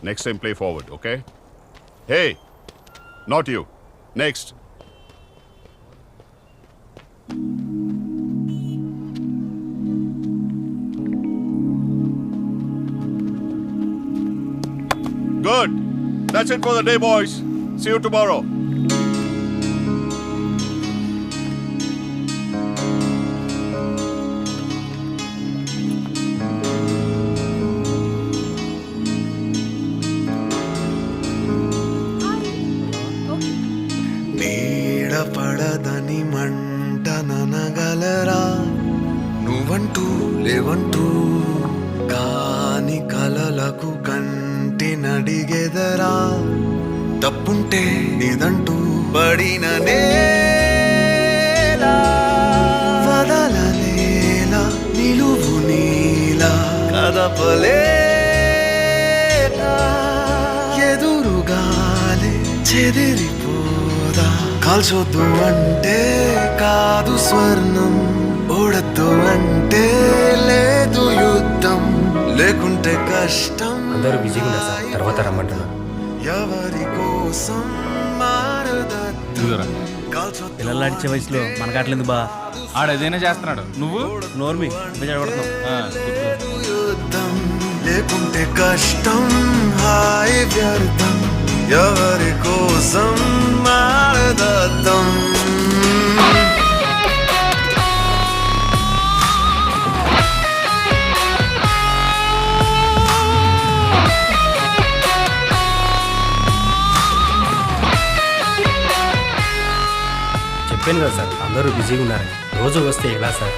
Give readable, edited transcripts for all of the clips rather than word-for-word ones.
Next time play forward, okay? Hey, not you. Next. Good. That's it for the day, boys. See you tomorrow. నీడ పడదని మంట ననగలరా నువ్వంటూ లేవంటూ కాని కలలకు కంటి నడిగెదరా తప్పుంటే నీదంటూ పడిన నేలా వదలలేలా నిలువు నీలా కదపలేక ఎదురుగాలే చెదిరిపోదా కాల్చొద్దు అంటే కాదు స్వర్ణం ఓడద్దు అంటే లేదు యుద్ధం లేకుంటే కష్టం అందరూ బిజీగా ఉన్నారు సార్, తర్వాత రమ్మంటున్నారు. ఎవరి కోసం మారదద్దు పిల్లలు నడిచే వయసులో మనకాట్లేదు బా. ఆడేదైనా చేస్తున్నాడు, నువ్వు నోర్మి చెడగొడుతున్నావు. యుద్ధం లేకుంటే కష్టం హాయి వ్యర్థం ఎవరి కోసం మారదద్దం చెప్పాను కదా సార్, అందరూ బిజీగా ఉన్నారు. రోజు వస్తే ఎలా సార్?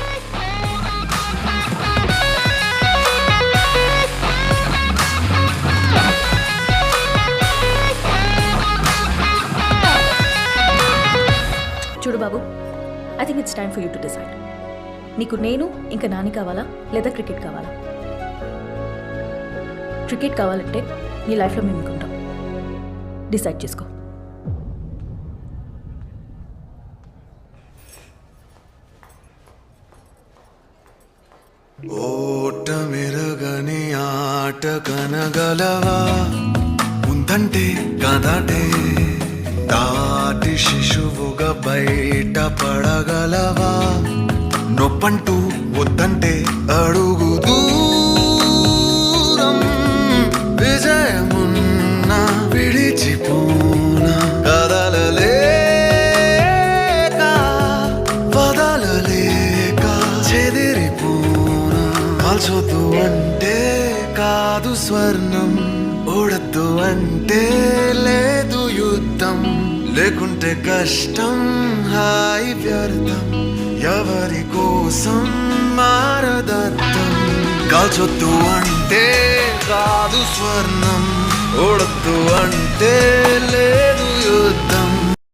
చూడు బాబు, I think it's time for you to decide. నీకు నేను ఇంకా నాని కావాలా లేదా క్రికెట్ కావాలా? క్రికెట్ కావాలంటే నీ లైఫ్లో మేము అనుకుంటాం. డిసైడ్ చేసుకో. ఓట మెరగని ఆట కనగలవా ఉందంటే కదటే దాటి శిశువుగా బయట పడగలవా నొప్పంటూ వద్దంటే అడుగు దూరం విజయమున్నా విడిచిపోనా కదలలేక వదలలేక చెదిరిపోనా కాల్చొద్దు అంటే కాదు స్వర్ణం ఓడద్దు అంటే లేదు యుద్ధం లేకుంటే కష్టం హాయి వ్యర్థం ఎవరి కోసం మారదద్దం కాల్చొద్దు అంటే కాదు స్వర్ణం ఓడద్దు అంటే లేదు యుద్ధం